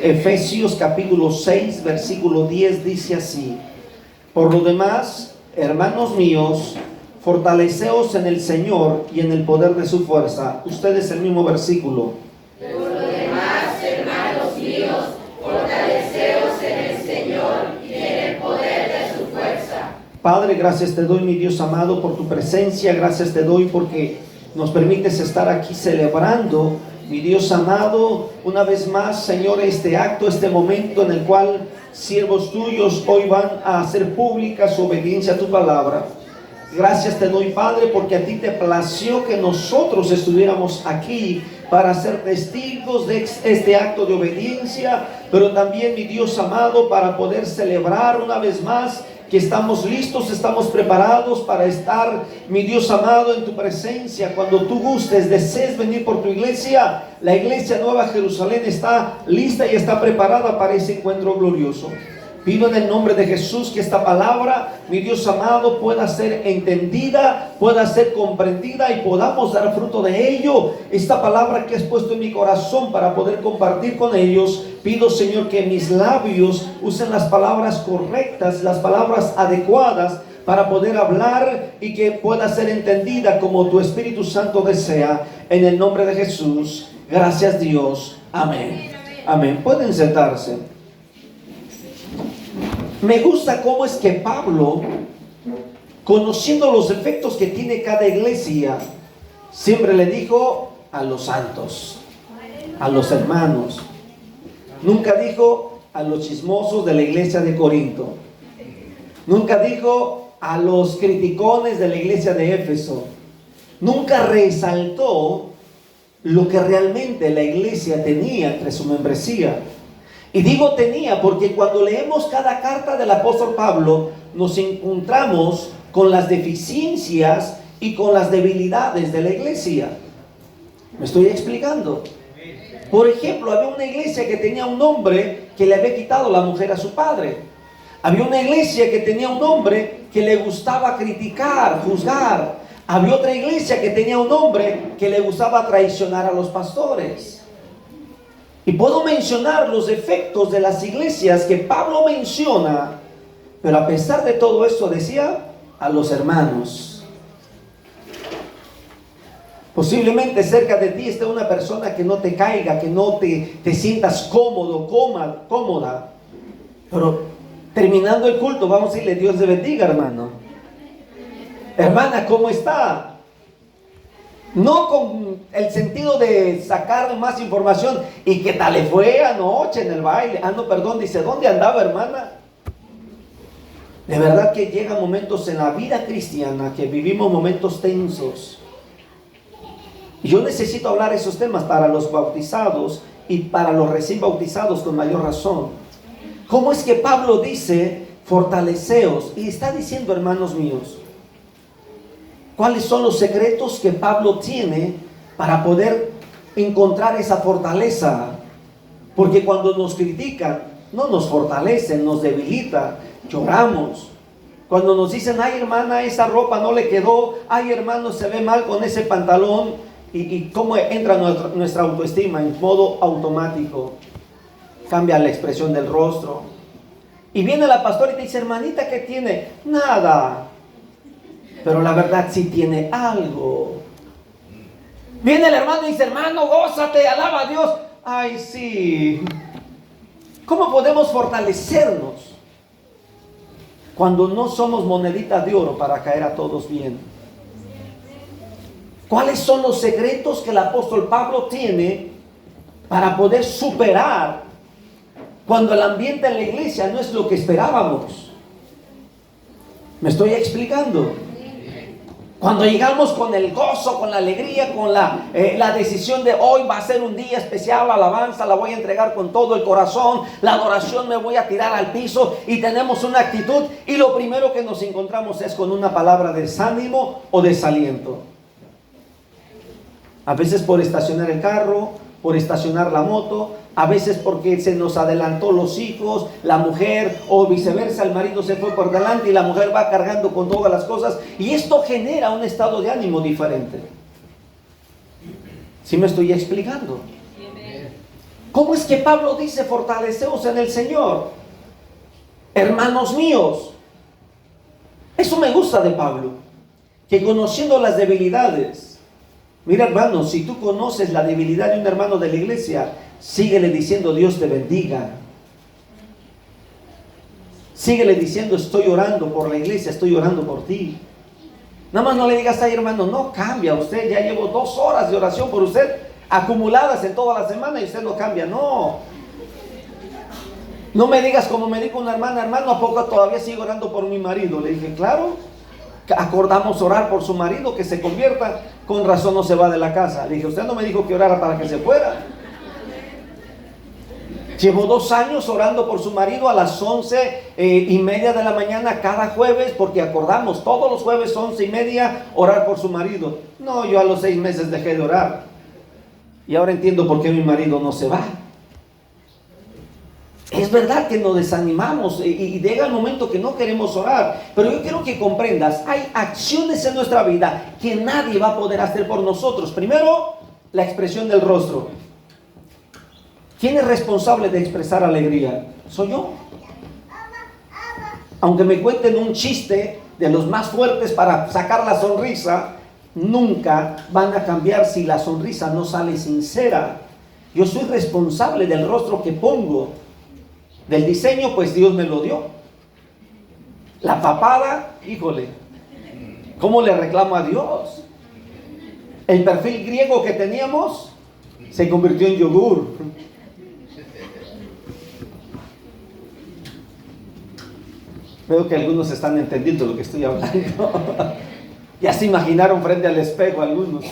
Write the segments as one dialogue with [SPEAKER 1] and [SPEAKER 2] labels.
[SPEAKER 1] Efesios capítulo 6, versículo 10 dice así: por lo demás, hermanos míos, fortaleceos en el Señor y en el poder de su fuerza. Ustedes el mismo versículo.
[SPEAKER 2] Por lo demás, hermanos míos, fortaleceos en el Señor y en el poder de su fuerza.
[SPEAKER 1] Padre, gracias te doy, mi Dios amado, por tu presencia. Gracias te doy porque nos permites estar aquí celebrando, mi Dios amado, una vez más, Señor, este acto, este momento en el cual siervos tuyos hoy van a hacer pública su obediencia a tu palabra. Gracias te doy, Padre, porque a ti te plació que nosotros estuviéramos aquí para ser testigos de este acto de obediencia, pero también, mi Dios amado, para poder celebrar una vez más que estamos listos, estamos preparados para estar, mi Dios amado, en tu presencia. Cuando tú gustes, desees venir por tu iglesia, la iglesia Nueva Jerusalén está lista y está preparada para ese encuentro glorioso. Pido en el nombre de Jesús que esta palabra, mi Dios amado, pueda ser entendida, pueda ser comprendida y podamos dar fruto de ello. Esta palabra que has puesto en mi corazón para poder compartir con ellos, pido, Señor, que mis labios usen las palabras correctas, las palabras adecuadas para poder hablar y que pueda ser entendida como tu Espíritu Santo desea. En el nombre de Jesús, gracias Dios. Amén. Amén. Pueden sentarse. Me gusta cómo es que Pablo, conociendo los efectos que tiene cada iglesia, siempre le dijo a los santos, a los hermanos. Nunca dijo a los chismosos de la iglesia de Corinto. Nunca dijo a los criticones de la iglesia de Éfeso. Nunca resaltó lo que realmente la iglesia tenía entre su membresía. Y digo tenía porque cuando leemos cada carta del apóstol Pablo, nos encontramos con las deficiencias y con las debilidades de la iglesia. ¿Me estoy explicando? Por ejemplo, había una iglesia que tenía un hombre que le había quitado la mujer a su padre. Había una iglesia que tenía un hombre que le gustaba criticar, juzgar. Había otra iglesia que tenía un hombre que le gustaba traicionar a los pastores. Y puedo mencionar los defectos de las iglesias que Pablo menciona, pero a pesar de todo esto decía a los hermanos. Posiblemente cerca de ti esté una persona que no te caiga, que no te sientas cómodo, cómoda. Pero terminando el culto vamos a decirle: Dios te bendiga, hermano. Hermana, ¿cómo está? No con el sentido de sacar más información. ¿Y qué tal le fue anoche en el baile? No, perdón, dice, ¿dónde andaba, hermana? De verdad que llegan momentos en la vida cristiana que vivimos momentos tensos. Y yo necesito hablar esos temas para los bautizados y para los recién bautizados con mayor razón. ¿Cómo es que Pablo dice fortaleceos? Y está diciendo, hermanos míos, ¿cuáles son los secretos que Pablo tiene para poder encontrar esa fortaleza? Porque cuando nos critican, no nos fortalecen, nos debilita, lloramos. Cuando nos dicen: ay, hermana, esa ropa no le quedó, ay, hermano, se ve mal con ese pantalón, y cómo entra nuestra autoestima en modo automático, cambia la expresión del rostro. Y viene la pastora y te dice: hermanita, ¿qué tiene? Nada. Pero la verdad sí tiene algo. Viene el hermano y dice: hermano, gózate, alaba a Dios. Ay, sí. ¿Cómo podemos fortalecernos cuando no somos moneditas de oro para caer a todos bien? ¿Cuáles son los secretos que el apóstol Pablo tiene para poder superar cuando el ambiente en la iglesia no es lo que esperábamos? ¿Me estoy explicando? Cuando llegamos con el gozo, con la alegría, con la decisión de hoy va a ser un día especial, la alabanza la voy a entregar con todo el corazón, la adoración me voy a tirar al piso, y tenemos una actitud, y lo primero que nos encontramos es con una palabra de desánimo o desaliento. A veces por estacionar el carro, por estacionar la moto, a veces porque se nos adelantó los hijos, la mujer, o viceversa, el marido se fue por delante y la mujer va cargando con todas las cosas, y esto genera un estado de ánimo diferente. ¿Sí me estoy explicando? ¿Cómo es que Pablo dice fortaleceos en el Señor? Hermanos míos. Eso me gusta de Pablo, que conociendo las debilidades. Mira, hermano, si tú conoces la debilidad de un hermano de la iglesia, síguele diciendo Dios te bendiga. Síguele diciendo estoy orando por la iglesia, estoy orando por ti. Nada más no le digas ahí, hermano, no cambia usted, ya llevo 2 horas de oración por usted, acumuladas en toda la semana y usted no cambia, no. No me digas como me dijo una hermana, hermano, ¿a poco todavía sigo orando por mi marido? Le dije, claro, acordamos orar por su marido, que se convierta, con razón no se va de la casa. Le dije, usted no me dijo que orara para que se fuera. Llevo 2 años orando por su marido a las 11:30 de la mañana cada jueves, porque acordamos todos los jueves 11:30 orar por su marido. No, yo a los 6 meses dejé de orar. Y ahora entiendo por qué mi marido no se va. Es verdad que nos desanimamos y llega el momento que no queremos orar, pero yo quiero que comprendas, hay acciones en nuestra vida que nadie va a poder hacer por nosotros. Primero, la expresión del rostro. ¿Quién es responsable de expresar alegría? Soy yo. Aunque me cuenten un chiste de los más fuertes para sacar la sonrisa, nunca van a cambiar si la sonrisa no sale sincera. Yo soy responsable del rostro que pongo. Del diseño, pues Dios me lo dio. La papada, híjole, ¿cómo le reclamo a Dios? El perfil griego que teníamos se convirtió en yogur. Veo que algunos están entendiendo lo que estoy hablando. Ya se imaginaron frente al espejo algunos.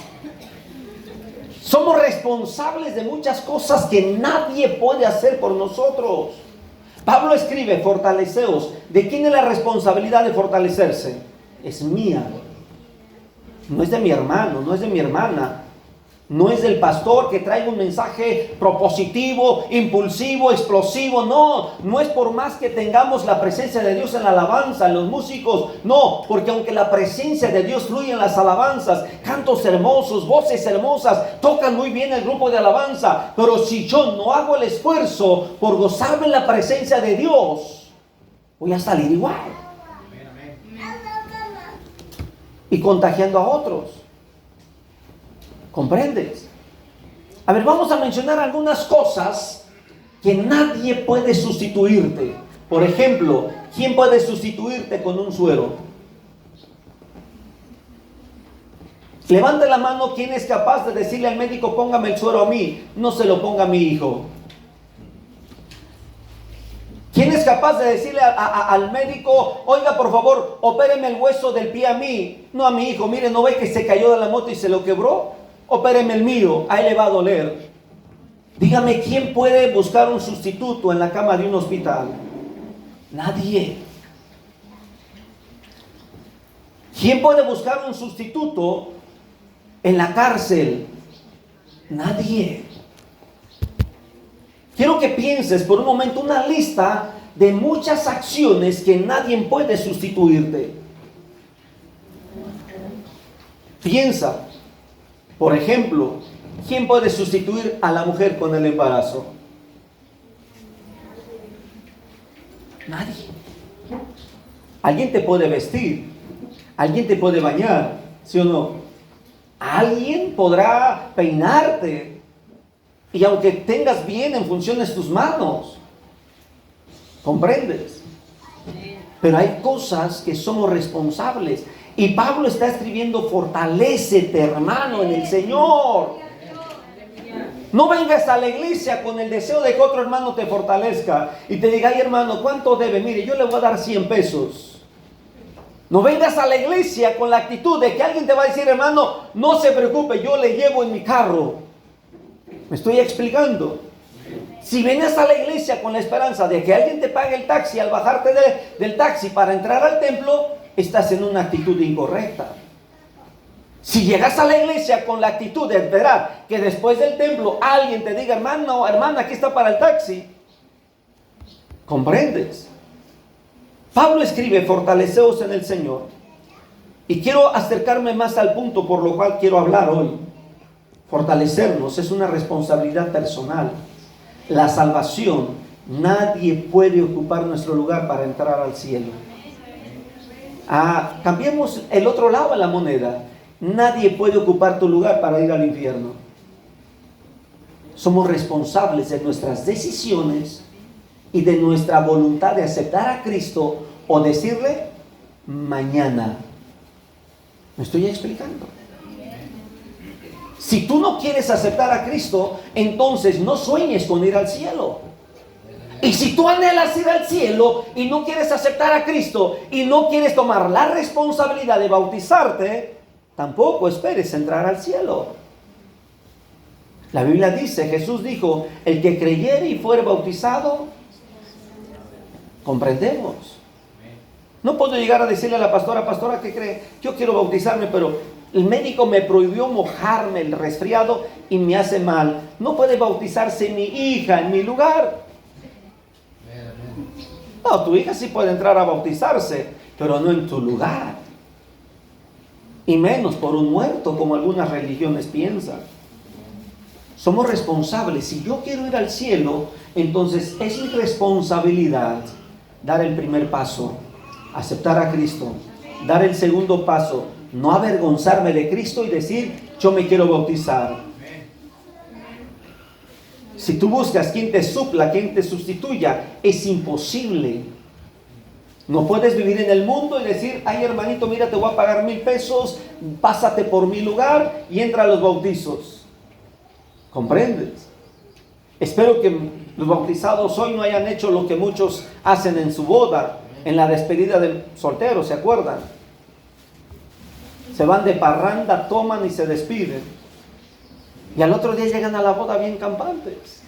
[SPEAKER 1] Somos responsables de muchas cosas que nadie puede hacer por nosotros. Pablo escribe, fortaleceos. ¿De quién es la responsabilidad de fortalecerse? Es mía. No es de mi hermano, no es de mi hermana. No es del pastor que traiga un mensaje propositivo, impulsivo, explosivo. No, no es por más que tengamos la presencia de Dios en la alabanza, en los músicos. No, porque aunque la presencia de Dios fluye en las alabanzas, cantos hermosos, voces hermosas, tocan muy bien el grupo de alabanza. Pero si yo no hago el esfuerzo por gozarme en la presencia de Dios, voy a salir igual. Y contagiando a otros. ¿Comprendes? A ver, vamos a mencionar algunas cosas que nadie puede sustituirte. Por ejemplo, ¿quién puede sustituirte con un suero? Levante la mano, ¿quién es capaz de decirle al médico, póngame el suero a mí? No se lo ponga a mi hijo. ¿Quién es capaz de decirle al médico, oiga, por favor, opéreme el hueso del pie a mí? No a mi hijo, mire, ¿no ve que se cayó de la moto y se lo quebró? Opéreme el mío, a él le va a doler. Dígame, ¿quién puede buscar un sustituto en la cama de un hospital? Nadie. ¿Quién puede buscar un sustituto en la cárcel? Nadie. Quiero que pienses por un momento una lista de muchas acciones que nadie puede sustituirte. Piensa. Por ejemplo, ¿quién puede sustituir a la mujer con el embarazo? Nadie. Alguien te puede vestir, alguien te puede bañar, ¿sí o no? Alguien podrá peinarte, y aunque tengas bien en funciones tus manos, ¿comprendes? Pero hay cosas que somos responsables. Y Pablo está escribiendo, fortalécete, hermano, en el Señor. No vengas a la iglesia con el deseo de que otro hermano te fortalezca y te diga, ay hermano, ¿cuánto debe? Mire, yo le voy a dar 100 pesos. No vengas a la iglesia con la actitud de que alguien te va a decir, hermano, no se preocupe, yo le llevo en mi carro. ¿Me estoy explicando? Si vienes a la iglesia con la esperanza de que alguien te pague el taxi al bajarte del taxi para entrar al templo, estás en una actitud incorrecta. Si llegas a la iglesia con la actitud de esperar que después del templo alguien te diga, hermano, hermana, aquí está para el taxi, ¿comprendes? Pablo escribe, fortaleceos en el Señor. Y quiero acercarme más al punto por lo cual quiero hablar hoy. Fortalecernos es una responsabilidad personal. la salvación, nadie puede ocupar nuestro lugar para entrar al cielo. Cambiemos el otro lado de la moneda. Nadie puede ocupar tu lugar para ir al infierno. Somos responsables de nuestras decisiones y de nuestra voluntad de aceptar a Cristo o decirle mañana. ¿Me estoy explicando? Si tú no quieres aceptar a Cristo, entonces no sueñes con ir al cielo. Y si tú anhelas ir al cielo y no quieres aceptar a Cristo y no quieres tomar la responsabilidad de bautizarte, tampoco esperes entrar al cielo. La Biblia dice, Jesús dijo, el que creyere y fuere bautizado, comprendemos. No puedo llegar a decirle a la pastora, ¿qué cree? Yo quiero bautizarme, pero el médico me prohibió mojarme el resfriado y me hace mal. No puede bautizarse mi hija en mi lugar. No, tu hija sí puede entrar a bautizarse, pero no en tu lugar. Y menos por un muerto, como algunas religiones piensan. Somos responsables. Si yo quiero ir al cielo, entonces es mi responsabilidad dar el primer paso, aceptar a Cristo. Dar el segundo paso, no avergonzarme de Cristo y decir, yo me quiero bautizar. Si tú buscas quien te supla, quien te sustituya, es imposible. No puedes vivir en el mundo y decir, ay hermanito, mira, te voy a pagar 1,000 pesos, pásate por mi lugar y entra a los bautizos. ¿Comprendes? Espero que los bautizados hoy no hayan hecho lo que muchos hacen en su boda, en la despedida del soltero, ¿se acuerdan? Se van de parranda, toman y se despiden. Y al otro día llegan a la boda bien campantes.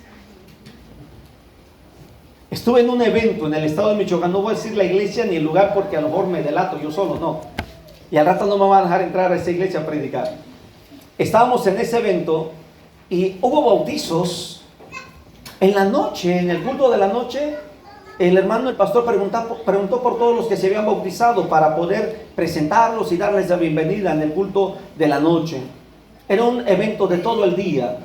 [SPEAKER 1] Estuve en un evento en el estado de Michoacán, no voy a decir la iglesia ni el lugar porque a lo mejor me delato yo solo, no. Y al rato no me van a dejar entrar a esa iglesia a predicar. Estábamos en ese evento y hubo bautizos. En la noche, en el culto de la noche, el hermano, el pastor preguntó por todos los que se habían bautizado para poder presentarlos y darles la bienvenida en el culto de la noche. Era un evento de todo el día.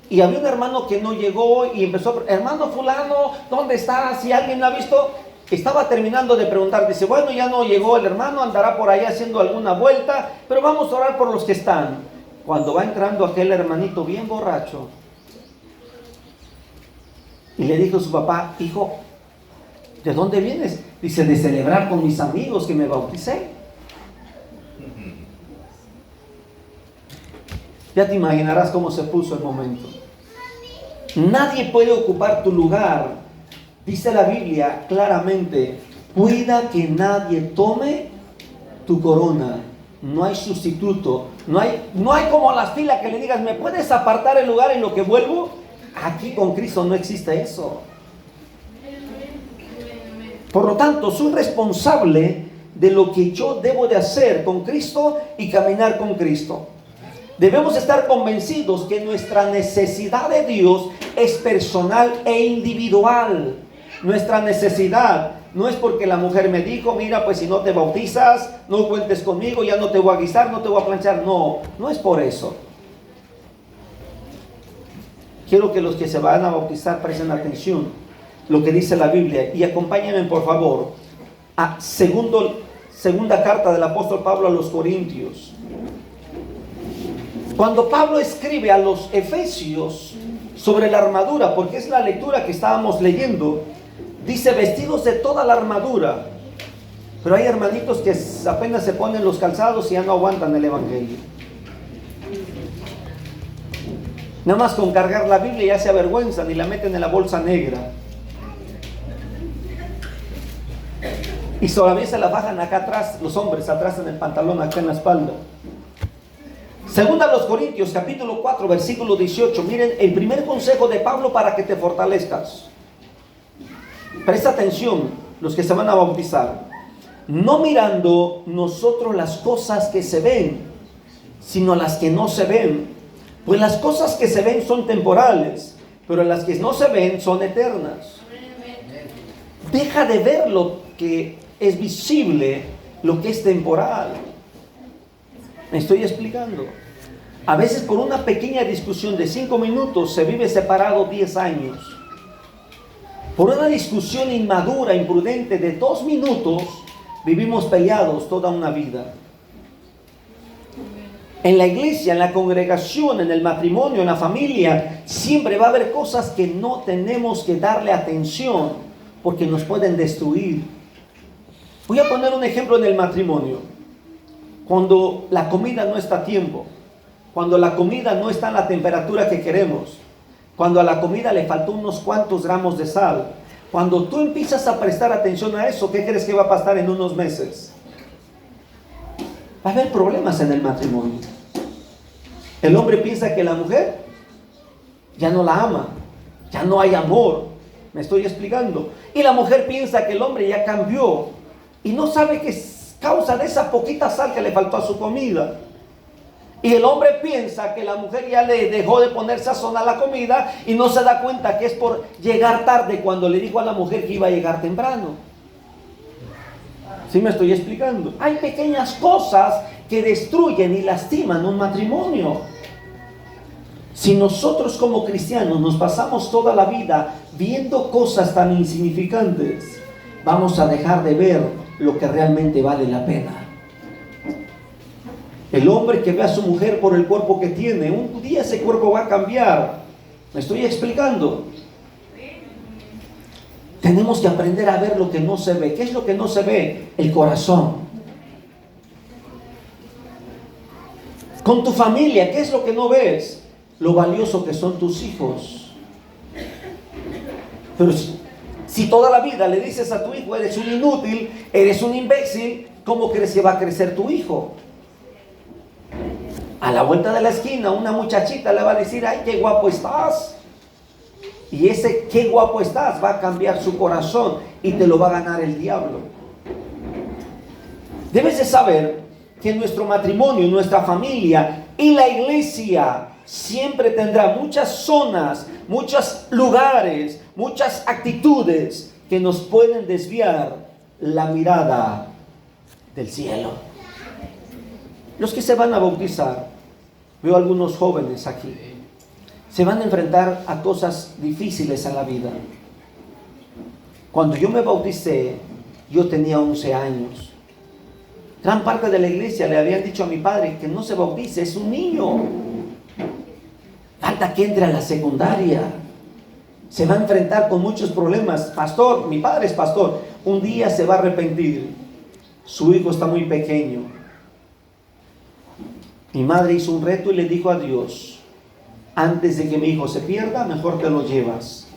[SPEAKER 1] Y había un hermano que no llegó y empezó, hermano fulano, ¿dónde está? Si alguien lo ha visto. Estaba terminando de preguntar, dice, bueno, ya no llegó el hermano, andará por ahí haciendo alguna vuelta, pero vamos a orar por los que están. Cuando va entrando aquel hermanito bien borracho, y le dijo a su papá, hijo, ¿de dónde vienes? Dice, de celebrar con mis amigos que me bauticé. Ya te imaginarás cómo se puso el momento. Nadie puede ocupar tu lugar. Dice la Biblia claramente, cuida que nadie tome tu corona. No hay sustituto. No hay como las filas que le digas, ¿me puedes apartar el lugar en lo que vuelvo? Aquí con Cristo no existe eso. Por lo tanto, soy responsable de lo que yo debo de hacer con Cristo y caminar con Cristo. Debemos estar convencidos que nuestra necesidad de Dios es personal e individual. Nuestra necesidad no es porque la mujer me dijo, mira, pues si no te bautizas, no cuentes conmigo, ya no te voy a guisar, no te voy a planchar. No, no es por eso. Quiero que los que se van a bautizar presten atención lo que dice la Biblia y acompáñenme por favor a segunda carta del apóstol Pablo a los Corintios. Cuando Pablo escribe a los Efesios sobre la armadura, porque es la lectura que estábamos leyendo, dice vestidos de toda la armadura. Pero hay hermanitos que apenas se ponen los calzados y ya no aguantan el evangelio. Nada más con cargar la Biblia ya se avergüenzan y la meten en la bolsa negra. Y todavía se la bajan acá atrás, los hombres atrás en el pantalón, acá en la espalda. Segunda a los Corintios, capítulo 4, versículo 18. Miren, el primer consejo de Pablo para que te fortalezcas. Presta atención, los que se van a bautizar. No mirando nosotros las cosas que se ven, sino las que no se ven. Pues las cosas que se ven son temporales, pero las que no se ven son eternas. Deja de ver lo que es visible, lo que es temporal. ¿Me estoy explicando? A veces por una pequeña discusión de 5 minutos se vive separado 10 años. Por una discusión inmadura, imprudente de 2 minutos, vivimos peleados toda una vida. En la iglesia, en la congregación, en el matrimonio, en la familia, siempre va a haber cosas que no tenemos que darle atención porque nos pueden destruir. Voy a poner un ejemplo en el matrimonio. Cuando la comida no está a tiempo, cuando la comida no está en la temperatura que queremos, cuando a la comida le faltó unos cuantos gramos de sal, cuando tú empiezas a prestar atención a eso, ¿qué crees que va a pasar en unos meses? Va a haber problemas en el matrimonio. El hombre piensa que la mujer ya no la ama, ya no hay amor. Me estoy explicando. Y la mujer piensa que el hombre ya cambió y no sabe que es causa de esa poquita sal que le faltó a su comida. Y el hombre piensa que la mujer ya le dejó de poner sazón a la comida y no se da cuenta que es por llegar tarde cuando le dijo a la mujer que iba a llegar temprano. ¿Sí me estoy explicando? Hay pequeñas cosas que destruyen y lastiman un matrimonio. Si nosotros como cristianos nos pasamos toda la vida viendo cosas tan insignificantes, vamos a dejar de ver lo que realmente vale la pena. El hombre que ve a su mujer por el cuerpo que tiene, un día ese cuerpo va a cambiar. ¿Me estoy explicando? Tenemos que aprender a ver lo que no se ve. ¿Qué es lo que no se ve? El corazón. Con tu familia, ¿qué es lo que no ves? Lo valioso que son tus hijos. Pero si toda la vida le dices a tu hijo, eres un inútil, eres un imbécil, ¿cómo crees que va a crecer tu hijo? A la vuelta de la esquina, una muchachita le va a decir, ay, qué guapo estás. Y ese qué guapo estás va a cambiar su corazón y te lo va a ganar el diablo. Debes de saber que nuestro matrimonio, nuestra familia y la iglesia siempre tendrá muchas zonas, muchos lugares, muchas actitudes que nos pueden desviar la mirada del cielo. Los que se van a bautizar, veo algunos jóvenes aquí, se van a enfrentar a cosas difíciles en la vida. Cuando yo me bauticé, yo tenía 11 años. Gran parte de la iglesia le habían dicho a mi padre que no se bautice, es un niño. Falta que entre a la secundaria. Se va a enfrentar con muchos problemas. Pastor, mi padre es pastor, un día se va a arrepentir. Su hijo está muy pequeño. Mi madre hizo un reto y le dijo a Dios, antes de que mi hijo se pierda, mejor te lo llevas.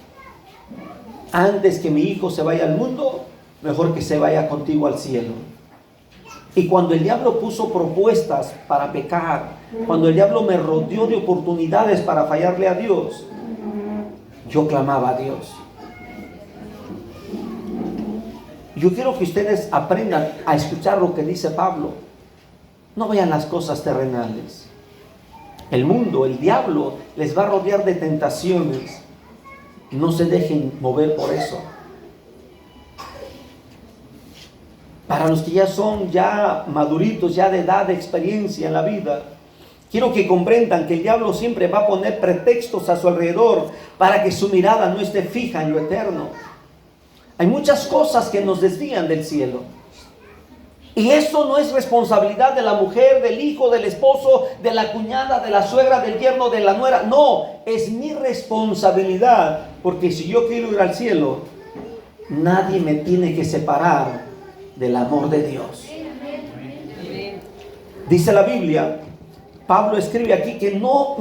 [SPEAKER 1] Antes que mi hijo se vaya al mundo, mejor que se vaya contigo al cielo. Y cuando el diablo puso propuestas para pecar, cuando el diablo me rodeó de oportunidades para fallarle a Dios, yo clamaba a Dios. Yo quiero que ustedes aprendan a escuchar lo que dice Pablo. No vean las cosas terrenales. El mundo, el diablo, les va a rodear de tentaciones. No se dejen mover por eso. Para los que ya son maduritos, ya de edad, de experiencia en la vida, quiero que comprendan que el diablo siempre va a poner pretextos a su alrededor para que su mirada no esté fija en lo eterno. Hay muchas cosas que nos desvían del cielo. Y eso no es responsabilidad de la mujer, del hijo, del esposo, de la cuñada, de la suegra, del yerno, de la nuera. No, es mi responsabilidad. Porque si yo quiero ir al cielo, nadie me tiene que separar del amor de Dios. Dice la Biblia, Pablo escribe aquí que no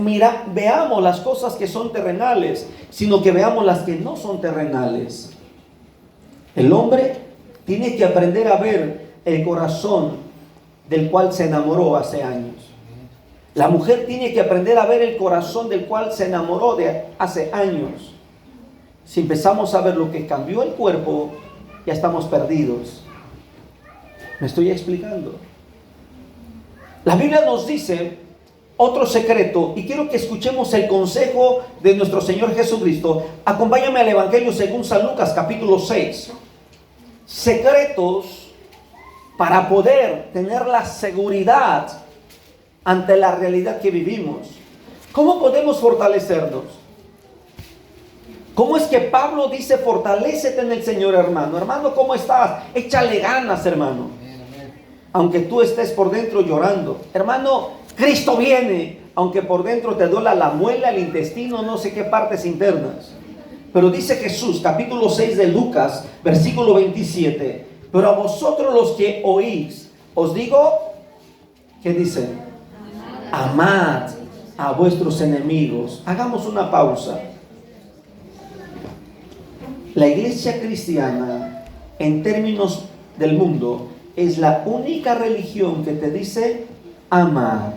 [SPEAKER 1] veamos las cosas que son terrenales, sino que veamos las que no son terrenales. El hombre tiene que aprender a ver el corazón del cual se enamoró hace años. La mujer tiene que aprender a ver el corazón del cual se enamoró de hace años. Si empezamos a ver lo que cambió el cuerpo, ya estamos perdidos. ¿Me estoy explicando? La Biblia nos dice otro secreto, y quiero que escuchemos el consejo de nuestro Señor Jesucristo. Acompáñame al Evangelio según San Lucas, capítulo 6. Secretos para poder tener la seguridad ante la realidad que vivimos. ¿Cómo podemos fortalecernos? ¿Cómo es que Pablo dice, fortalécete en el Señor, hermano? Hermano, ¿cómo estás? Échale ganas, hermano. Aunque tú estés por dentro llorando. Hermano, Cristo viene. Aunque por dentro te duela la muela, el intestino, no sé qué partes internas. Pero dice Jesús, capítulo 6 de Lucas, versículo 27. Pero a vosotros los que oís, os digo, ¿qué dice? Amad a vuestros enemigos. Hagamos una pausa. La iglesia cristiana, en términos del mundo, es la única religión que te dice ama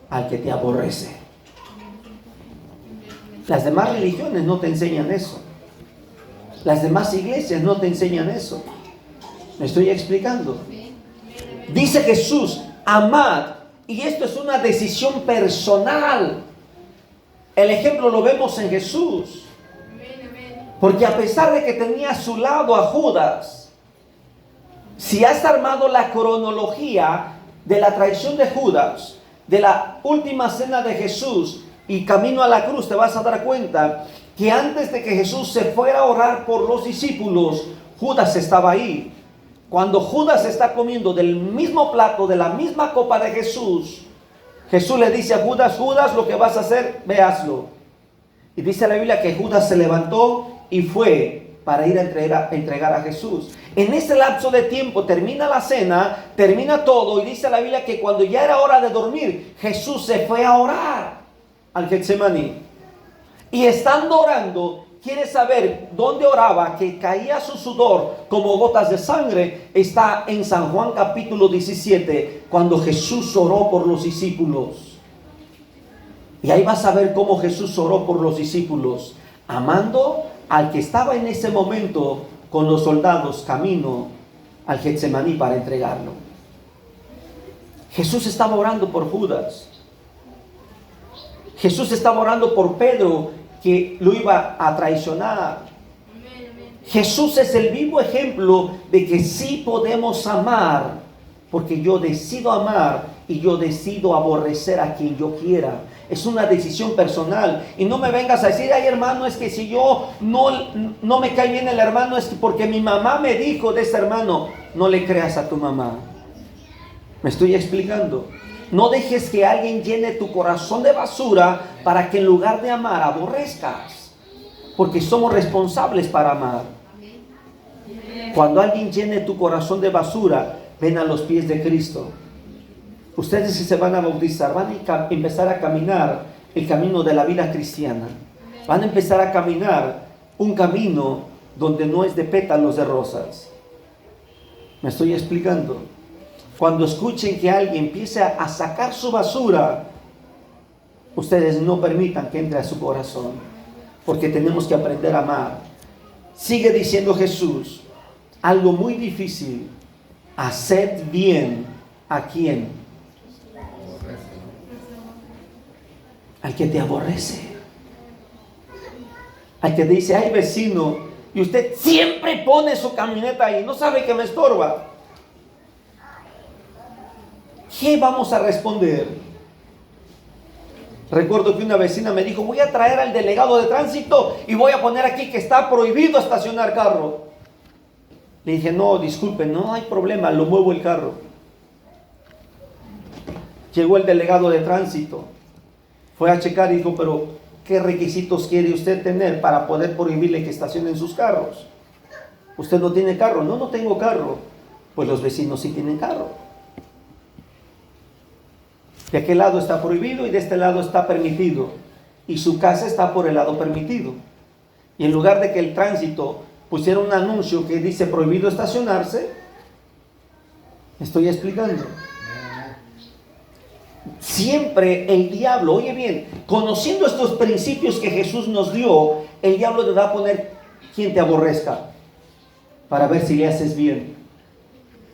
[SPEAKER 1] al que te aborrece. Las demás religiones no te enseñan eso. Las demás iglesias no te enseñan eso. ¿Me estoy explicando? Dice Jesús, amad, y esto es una decisión personal. El ejemplo lo vemos en Jesús. Porque a pesar de que tenía a su lado a Judas, si has armado la cronología de la traición de Judas, de la última cena de Jesús y camino a la cruz, te vas a dar cuenta que antes de que Jesús se fuera a orar por los discípulos, Judas estaba ahí. Cuando Judas está comiendo del mismo plato, de la misma copa de Jesús, Jesús le dice a Judas, Judas, lo que vas a hacer, ve, hazlo. Y dice la Biblia que Judas se levantó y fue para ir a entregar a Jesús. En ese lapso de tiempo termina la cena, termina todo, y dice la Biblia que cuando ya era hora de dormir, Jesús se fue a orar al Getsemaní. Y estando orando, quiere saber dónde oraba, que caía su sudor como gotas de sangre. Está en San Juan capítulo 17, cuando Jesús oró por los discípulos. Y ahí vas a ver cómo Jesús oró por los discípulos, amando al que estaba en ese momento con los soldados camino al Getsemaní para entregarlo. Jesús estaba orando por Judas. Jesús estaba orando por Pedro, que lo iba a traicionar. Jesús es el vivo ejemplo de que sí podemos amar, porque yo decido amar y yo decido aborrecer a quien yo quiera. Es una decisión personal. Y no me vengas a decir, ay hermano, es que si yo no me cae bien el hermano, es porque mi mamá me dijo de ese hermano. No le creas a tu mamá. ¿Me estoy explicando? No dejes que alguien llene tu corazón de basura para que en lugar de amar aborrezcas. Porque somos responsables para amar. Cuando alguien llene tu corazón de basura, ven a los pies de Cristo. Ustedes, si se van a bautizar, van a empezar a caminar el camino de la vida cristiana. Van a empezar a caminar un camino donde no es de pétalos de rosas. ¿Me estoy explicando? Cuando escuchen que alguien empiece a sacar su basura, ustedes no permitan que entre a su corazón, porque tenemos que aprender a amar. Sigue diciendo Jesús, algo muy difícil: haced bien a quién. Al que te aborrece, al que te dice, ay vecino, y usted siempre pone su camioneta ahí, no sabe que me estorba. ¿Qué vamos a responder? Recuerdo que una vecina me dijo, voy a traer al delegado de tránsito y voy a poner aquí que está prohibido estacionar carro. Le dije, no, disculpe, no hay problema, lo muevo el carro. Llegó el delegado de tránsito, fue a checar y dijo, pero ¿qué requisitos quiere usted tener para poder prohibirle que estacionen sus carros? ¿Usted no tiene carro? No, no tengo carro. Pues los vecinos sí tienen carro. De aquel lado está prohibido y de este lado está permitido. Y su casa está por el lado permitido. Y en lugar de que el tránsito pusiera un anuncio que dice prohibido estacionarse, ¿me estoy explicando? Siempre el diablo, oye bien, conociendo estos principios que Jesús nos dio, el diablo te va a poner quien te aborrezca para ver si le haces bien.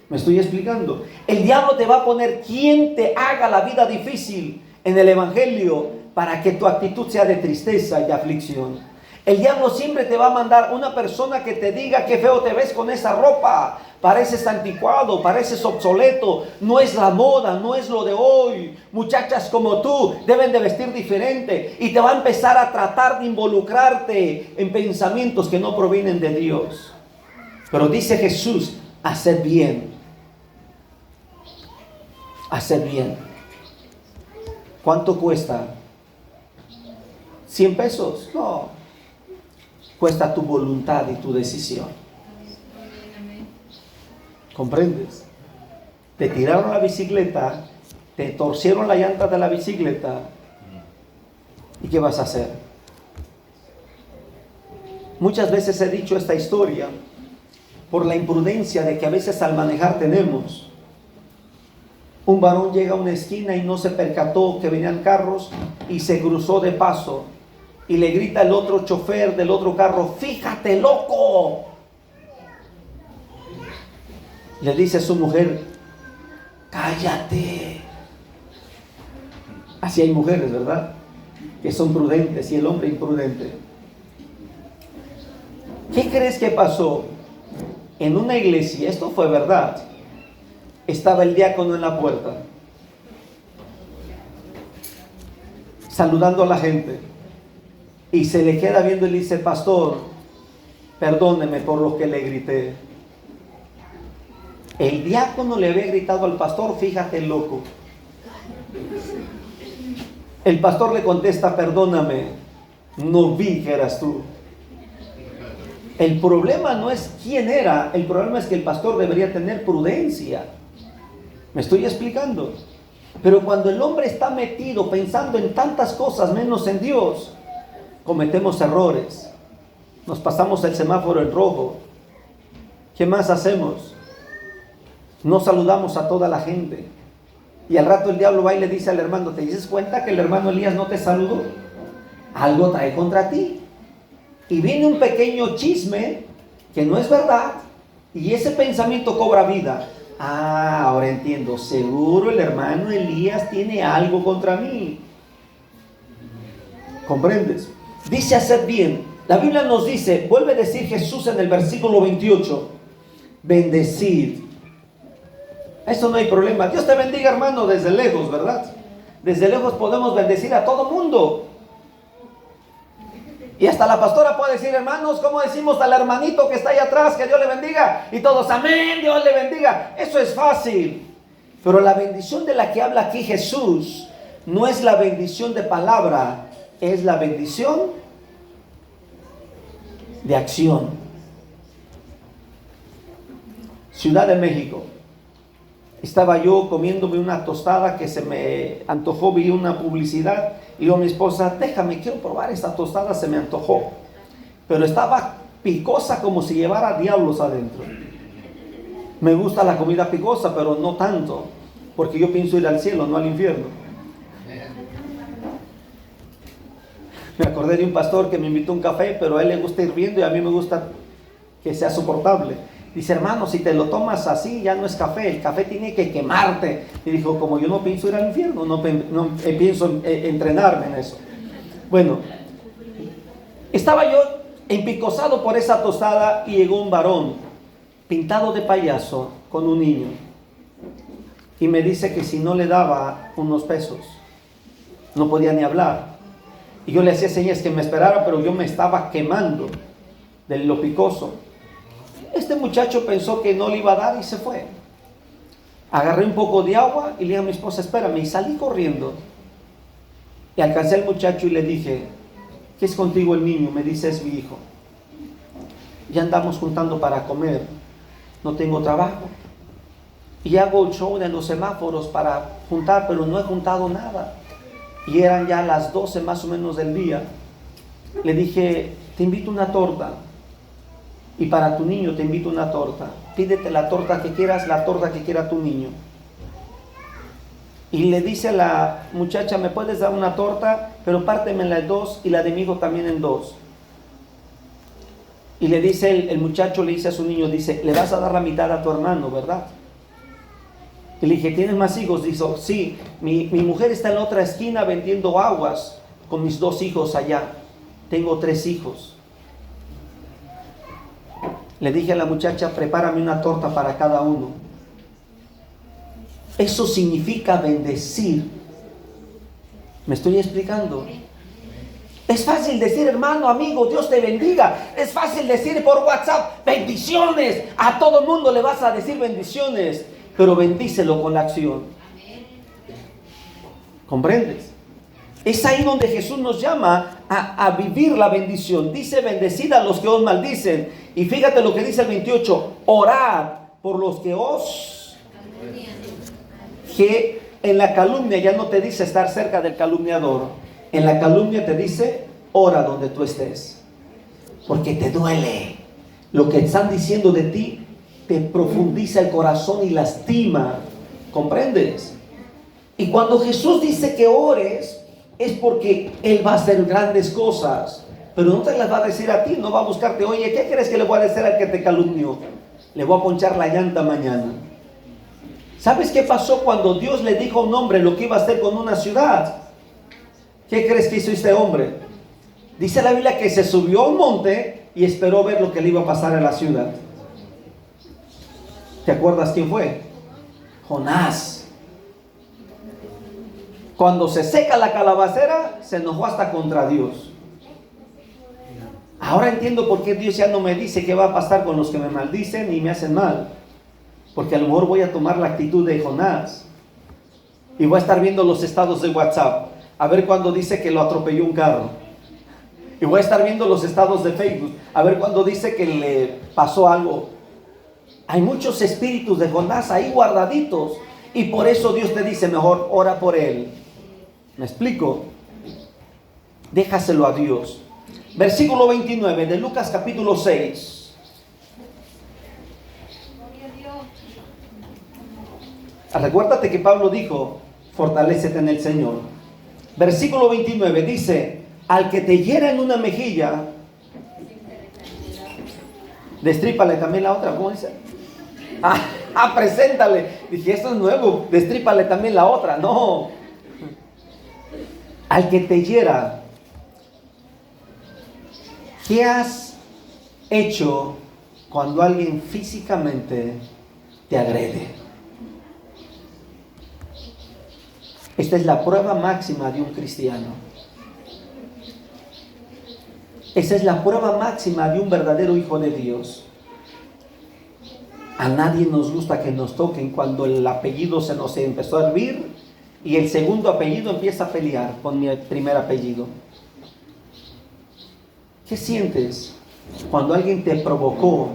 [SPEAKER 1] ¿Me estoy explicando? El diablo te va a poner quien te haga la vida difícil en el evangelio para que tu actitud sea de tristeza y de aflicción. El diablo siempre te va a mandar una persona que te diga qué feo te ves con esa ropa. Pareces anticuado, pareces obsoleto. No es la moda, no es lo de hoy. Muchachas como tú deben de vestir diferente. Y te va a empezar a tratar de involucrarte en pensamientos que no provienen de Dios. Pero dice Jesús, haced bien. Haced bien. ¿Cuánto cuesta? ¿100 pesos? No. Cuesta tu voluntad y tu decisión. ¿Comprendes? Te tiraron la bicicleta, te torcieron la llanta de la bicicleta. ¿Y qué vas a hacer? Muchas veces he dicho esta historia por la imprudencia de que a veces al manejar tenemos. Un varón llega a una esquina y no se percató que venían carros y se cruzó de paso. Y le grita el otro chofer del otro carro, fíjate, loco. Le dice a su mujer, cállate. Así hay mujeres, ¿verdad? Que son prudentes y el hombre imprudente. ¿Qué crees que pasó? En una iglesia, esto fue verdad, estaba el diácono en la puerta, saludando a la gente. Y se le queda viendo y le dice, pastor, perdóneme por lo que le grité. El diácono le había gritado al pastor, fíjate, loco. El pastor le contesta, perdóname, no vi que eras tú. El problema no es quién era, el problema es que el pastor debería tener prudencia. ¿Me estoy explicando? Pero cuando el hombre está metido pensando en tantas cosas menos en Dios, cometemos errores, nos pasamos el semáforo en rojo. ¿Qué más hacemos? No saludamos a toda la gente. Y al rato el diablo va y le dice al hermano, ¿te dices cuenta que el hermano Elías no te saludó? Algo trae contra ti. Y viene un pequeño chisme que no es verdad, y ese pensamiento cobra vida. Ah, ahora entiendo, seguro el hermano Elías tiene algo contra mí. ¿Comprendes? Dice hacer bien. La Biblia nos dice, vuelve a decir Jesús en el versículo 28, bendecid. Eso no hay problema. Dios te bendiga, hermano, desde lejos, ¿verdad? Desde lejos podemos bendecir a todo mundo. Y hasta la pastora puede decir, hermanos, ¿cómo decimos al hermanito que está ahí atrás, que Dios le bendiga? Y todos, amén, Dios le bendiga. Eso es fácil. Pero la bendición de la que habla aquí Jesús no es la bendición de palabra, es la bendición de acción. Ciudad de México. Estaba yo comiéndome una tostada que se me antojó, vi una publicidad y yo a mi esposa, déjame, quiero probar esta tostada, se me antojó. Pero estaba picosa como si llevara diablos adentro. Me gusta la comida picosa, pero no tanto, porque yo pienso ir al cielo, no al infierno. Me acordé de un pastor que me invitó a un café, pero a él le gusta hirviendo y a mí me gusta que sea soportable. Dice, hermano, si te lo tomas así, ya no es café, el café tiene que quemarte. Y dijo, como yo no pienso ir al infierno, no pienso entrenarme en eso. Bueno, estaba yo empicosado por esa tostada y llegó un varón pintado de payaso con un niño. Y me dice que si no le daba unos pesos, no podía ni hablar. Y yo le hacía señas que me esperara, pero yo me estaba quemando de lo picoso. Este muchacho pensó que no le iba a dar y se fue. Agarré un poco de agua y le dije a mi esposa, espérame, y salí corriendo. Y alcancé al muchacho y le dije, ¿qué es contigo el niño? Me dice, es mi hijo. Ya andamos juntando para comer, no tengo trabajo. Y hago el show de los semáforos para juntar, pero no he juntado nada. Y eran ya las 12 más o menos del día. Le dije, te invito a una torta. Y para tu niño te invito a una torta. Pídete la torta que quieras, la torta que quiera tu niño. Y le dice a la muchacha, ¿me puedes dar una torta? Pero pártemela en 2 y la de mi hijo también en 2. Y le dice el muchacho, le dice a su niño, dice, le vas a dar la mitad a tu hermano, ¿verdad? Y le dije, ¿tienes más hijos? Dice, sí, mi mujer está en la otra esquina vendiendo aguas con mis 2 hijos allá. Tengo 3 hijos. Le dije a la muchacha, prepárame una torta para cada uno. Eso significa bendecir. ¿Me estoy explicando? Es fácil decir, hermano, amigo, Dios te bendiga. Es fácil decir por WhatsApp, bendiciones. A todo el mundo le vas a decir bendiciones, pero bendícelo con la acción. ¿Comprendes? Es ahí donde Jesús nos llama a vivir la bendición. Dice, bendecid a los que os maldicen. Y fíjate lo que dice el 28, orad por los que os... Que en la calumnia ya no te dice estar cerca del calumniador. En la calumnia te dice, ora donde tú estés. Porque te duele. Lo que están diciendo de ti te profundiza el corazón y lastima. ¿Comprendes? Y cuando Jesús dice que ores, es porque Él va a hacer grandes cosas. Pero no te las va a decir a ti, no va a buscarte. Oye, ¿qué crees que le voy a decir al que te calumnió? Le voy a ponchar la llanta mañana. ¿Sabes qué pasó cuando Dios le dijo a un hombre lo que iba a hacer con una ciudad? ¿Qué crees que hizo este hombre? Dice la Biblia que se subió a un monte y esperó ver lo que le iba a pasar a la ciudad. ¿Te acuerdas quién fue? Jonás. Cuando se seca la calabacera, se enojó hasta contra Dios. Ahora entiendo por qué Dios ya no me dice qué va a pasar con los que me maldicen y me hacen mal. Porque a lo mejor voy a tomar la actitud de Jonás. Y voy a estar viendo los estados de WhatsApp. A ver cuando dice que lo atropelló un carro. Y voy a estar viendo los estados de Facebook. A ver cuando dice que le pasó algo. Hay muchos espíritus de Jonás ahí guardaditos. Y por eso Dios te dice, mejor ora por él. ¿Me explico? Déjaselo a Dios. Versículo 29 de Lucas capítulo 6. Recuérdate que Pablo dijo, fortalécete en el Señor. Versículo 29 dice, al que te hiera en una mejilla, destrípale también la otra. ¿Cómo dice? Preséntale. Dije, esto es nuevo, destrípale también la otra. No. Al que te hiera, ¿qué has hecho cuando alguien físicamente te agrede? Esta es la prueba máxima de un cristiano. Esa es la prueba máxima de un verdadero hijo de Dios. A nadie nos gusta que nos toquen cuando el apellido se nos empezó a hervir y el segundo apellido empieza a pelear con mi primer apellido. ¿Qué sientes cuando alguien te provocó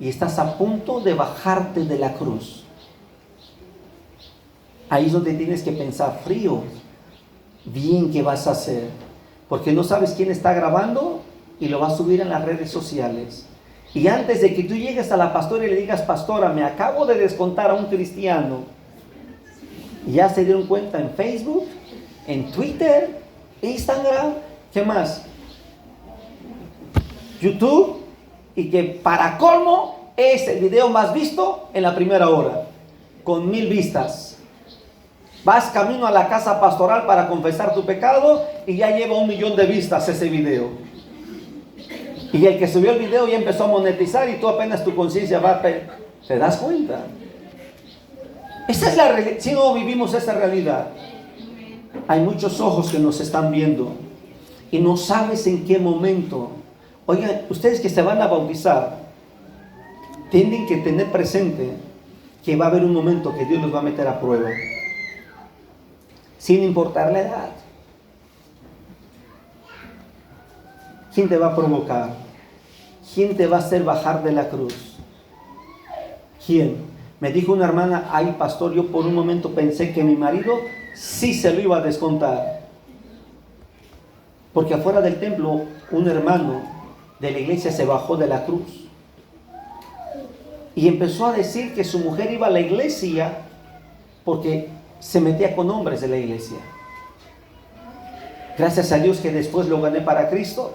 [SPEAKER 1] y estás a punto de bajarte de la cruz? Ahí es donde tienes que pensar frío. Bien, ¿qué vas a hacer? Porque no sabes quién está grabando y lo va a subir en las redes sociales. Y antes de que tú llegues a la pastora y le digas, pastora, me acabo de descontar a un cristiano. Y ya se dieron cuenta en Facebook, en Twitter, Instagram, ¿qué más? YouTube. Y que para colmo es el video más visto en la primera hora, con 1000 vistas. Vas camino a la casa pastoral para confesar tu pecado y ya lleva 1 millón de vistas ese video. Y el que subió el video ya empezó a monetizar y tú apenas tu conciencia va a... ¿Te das cuenta? Esa es la realidad. Si no vivimos esa realidad, hay muchos ojos que nos están viendo y no sabes en qué momento. Oigan, ustedes que se van a bautizar, tienen que tener presente que va a haber un momento que Dios los va a meter a prueba. Sin importar la edad. ¿Quién te va a provocar? ¿Quién te va a hacer bajar de la cruz? ¿Quién? Me dijo una hermana, ay pastor, yo por un momento pensé que mi marido sí se lo iba a descontar. Porque afuera del templo, un hermano de la iglesia se bajó de la cruz. Y empezó a decir que su mujer iba a la iglesia porque se metía con hombres de la iglesia. Gracias a Dios que después lo gané para Cristo.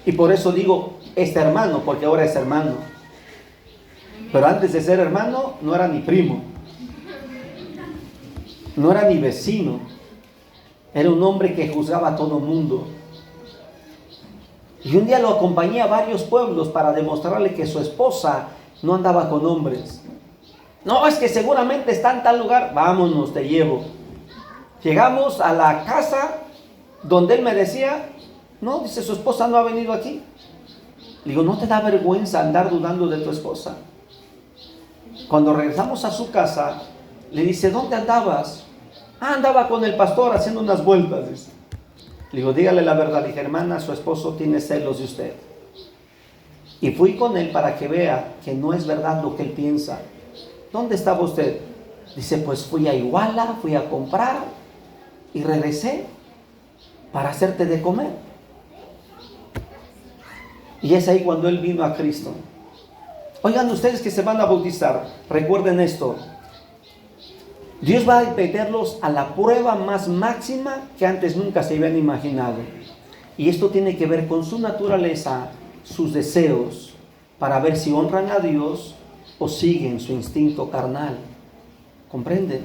[SPEAKER 1] Y por eso digo, este hermano, porque ahora es hermano. Pero antes de ser hermano, no era ni primo. No era ni vecino. Era un hombre que juzgaba a todo mundo. Y un día lo acompañé a varios pueblos para demostrarle que su esposa no andaba con hombres. No, es que seguramente está en tal lugar. Vámonos, te llevo. Llegamos a la casa donde él me decía, no, dice, su esposa no ha venido aquí. Le digo, ¿no te da vergüenza andar dudando de tu esposa? Cuando regresamos a su casa, le dice, ¿dónde andabas? Ah, andaba con el pastor haciendo unas vueltas. Dice. Le digo, dígale la verdad. Le dije, hermana, su esposo tiene celos de usted. Y fui con él para que vea que no es verdad lo que él piensa. ¿Dónde estaba usted? Dice, pues fui a Iguala, fui a comprar y regresé para hacerte de comer. Y es ahí cuando él vino a Cristo. Oigan, ustedes que se van a bautizar, recuerden esto. Dios va a meterlos a la prueba más máxima que antes nunca se habían imaginado. Y esto tiene que ver con su naturaleza, sus deseos, para ver si honran a Dios o siguen su instinto carnal. ¿Comprenden?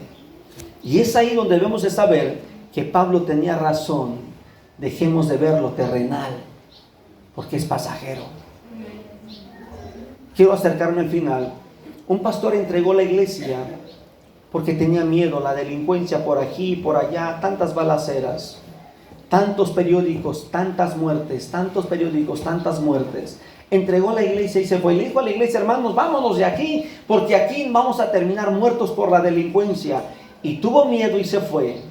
[SPEAKER 1] Y es ahí donde debemos de saber que Pablo tenía razón. Dejemos de ver lo terrenal, porque es pasajero. Quiero acercarme al final. Un pastor entregó la iglesia porque tenía miedo, la delincuencia por aquí, por allá, tantas balaceras, tantos periódicos, tantas muertes, tantos periódicos, tantas muertes. Entregó la iglesia y se fue. Le dijo a la iglesia, hermanos, vámonos de aquí, porque aquí vamos a terminar muertos por la delincuencia. Y tuvo miedo y se fue.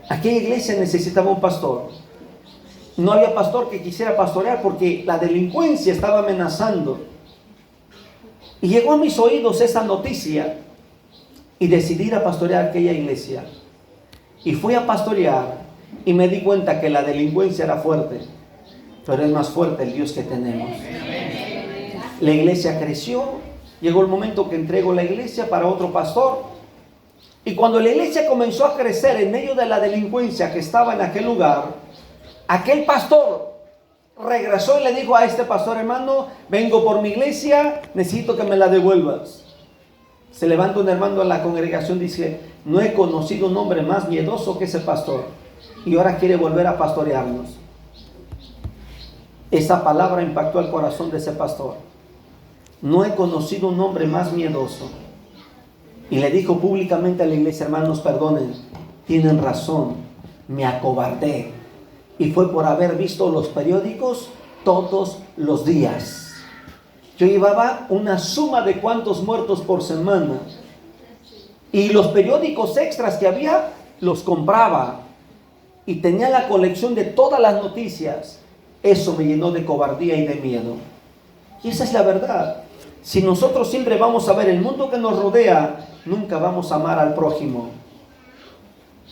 [SPEAKER 1] Aquella iglesia necesitaba un pastor. No había pastor que quisiera pastorear porque la delincuencia estaba amenazando. Y llegó a mis oídos esa noticia y decidí ir a pastorear aquella iglesia. Y fui a pastorear y me di cuenta que la delincuencia era fuerte, pero es más fuerte el Dios que tenemos. La iglesia creció, llegó el momento que entrego la iglesia para otro pastor. Y cuando la iglesia comenzó a crecer en medio de la delincuencia que estaba en aquel lugar, aquel pastor regresó y le dijo a este pastor, hermano, vengo por mi iglesia, necesito que me la devuelvas. Se levanta un hermano a la congregación y dice, no he conocido un hombre más miedoso que ese pastor, y ahora quiere volver a pastorearnos. Esa palabra impactó el corazón de ese pastor. No he conocido un hombre más miedoso. Y le dijo públicamente a la iglesia, hermanos, perdonen, tienen razón, me acobardé. Y fue por haber visto los periódicos todos los días. Yo llevaba una suma de cuántos muertos por semana. Y los periódicos extras que había, los compraba. Y tenía la colección de todas las noticias. Eso me llenó de cobardía y de miedo. Y esa es la verdad. Si nosotros siempre vamos a ver el mundo que nos rodea, nunca vamos a amar al prójimo.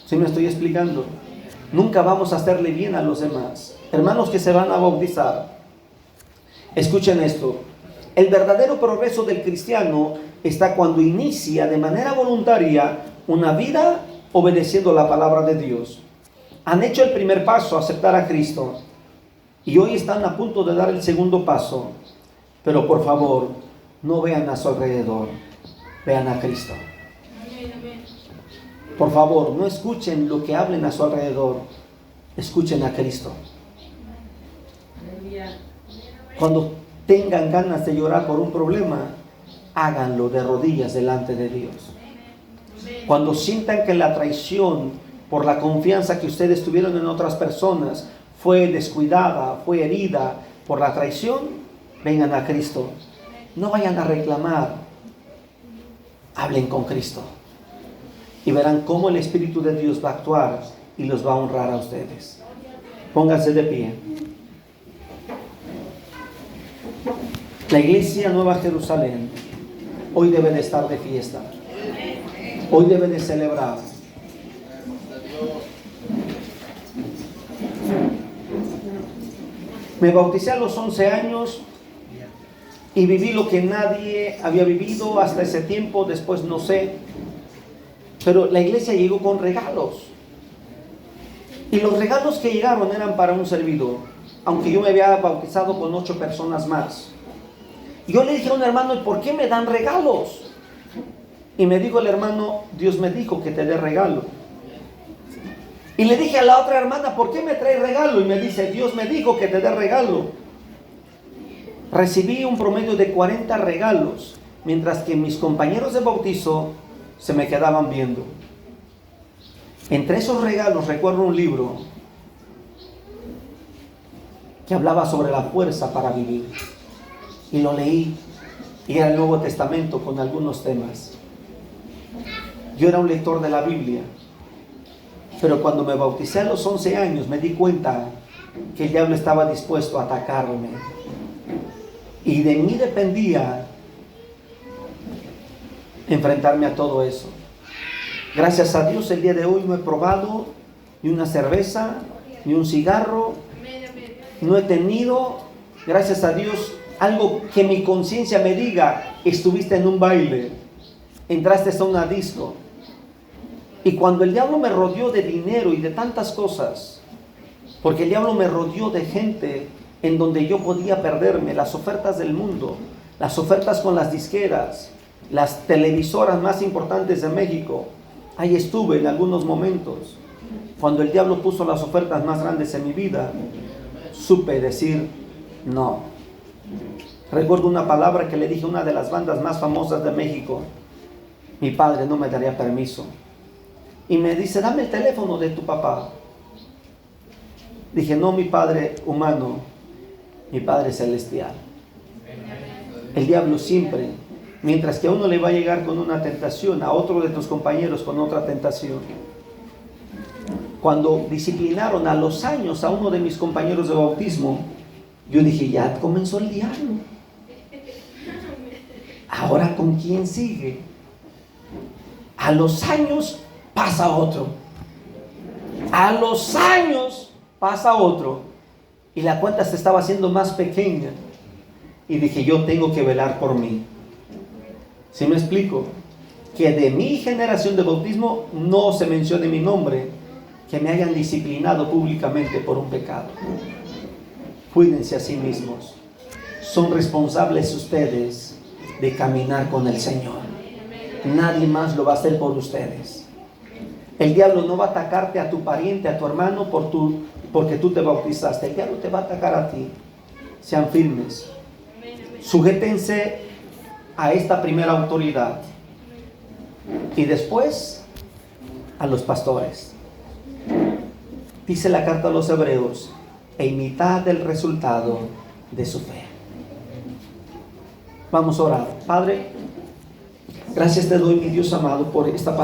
[SPEAKER 1] ¿Sí me estoy explicando? Nunca vamos a hacerle bien a los demás. Hermanos que se van a bautizar, escuchen esto. El verdadero progreso del cristiano está cuando inicia de manera voluntaria una vida obedeciendo la palabra de Dios. Han hecho el primer paso, aceptar a Cristo, y hoy están a punto de dar el segundo paso. Pero por favor, no vean a su alrededor, vean a Cristo. Por favor, no escuchen lo que hablen a su alrededor, escuchen a Cristo. Cuando tengan ganas de llorar por un problema, háganlo de rodillas delante de Dios. Cuando sientan que la traición por la confianza que ustedes tuvieron en otras personas fue descuidada, fue herida por la traición, vengan a Cristo. No vayan a reclamar, hablen con Cristo. Y verán cómo el Espíritu de Dios va a actuar y los va a honrar a ustedes. Pónganse de pie. La iglesia Nueva Jerusalén hoy debe de estar de fiesta. Hoy debe de celebrar. Me bauticé a los 11 años y viví lo que nadie había vivido hasta ese tiempo. Después no sé. Pero la iglesia llegó con regalos. Y los regalos que llegaron eran para un servidor. Aunque yo me había bautizado con 8 personas más. Y yo le dije a un hermano, ¿y por qué me dan regalos? Y me dijo el hermano, Dios me dijo que te dé regalo. Y le dije a la otra hermana, ¿por qué me trae regalo? Y me dice, Dios me dijo que te dé regalo. Recibí un promedio de 40 regalos, mientras que mis compañeros de bautizo se me quedaban viendo. Entre esos regalos recuerdo un libro que hablaba sobre la fuerza para vivir. Y lo leí, y era el Nuevo Testamento con algunos temas. Yo era un lector de la Biblia, pero cuando me bauticé a los 11 años me di cuenta que el diablo estaba dispuesto a atacarme. Y de mí dependía enfrentarme a todo eso. Gracias a Dios el día de hoy no he probado ni una cerveza, ni un cigarro. No he tenido, gracias a Dios, algo que mi conciencia me diga, estuviste en un baile, entraste a una disco. Y cuando el diablo me rodeó de dinero y de tantas cosas, porque el diablo me rodeó de gente en donde yo podía perderme, las ofertas del mundo, las ofertas con las disqueras, las televisoras más importantes de México, ahí estuve en algunos momentos. Cuando el diablo puso las ofertas más grandes en mi vida, supe decir no. Recuerdo una palabra que le dije a una de las bandas más famosas de México. Mi padre no me daría permiso. Y me dice, dame el teléfono de tu papá. Dije, no mi padre humano, mi padre celestial. El diablo siempre, mientras que a uno le va a llegar con una tentación, a otro de tus compañeros con otra tentación. Cuando disciplinaron a los años a uno de mis compañeros de bautismo, yo dije, ya comenzó el diablo. Ahora, ¿con quién sigue? A los años pasa otro. A los años pasa otro. Y la cuenta se estaba haciendo más pequeña. Y dije, yo tengo que velar por mí. ¿Sí me explico? Que de mi generación de bautismo no se mencione mi nombre, que me hayan disciplinado públicamente por un pecado. Cuídense a sí mismos. Son responsables ustedes de caminar con el Señor. Nadie más lo va a hacer por ustedes. El diablo no va a atacarte a tu pariente, a tu hermano porque tú te bautizaste. El diablo te va a atacar a ti. Sean firmes. Sujétense a esta primera autoridad. Y después a los pastores. Dice la carta a los Hebreos, e imitad el resultado de su fe. Vamos a orar. Padre, gracias te doy, mi Dios amado, por esta palabra.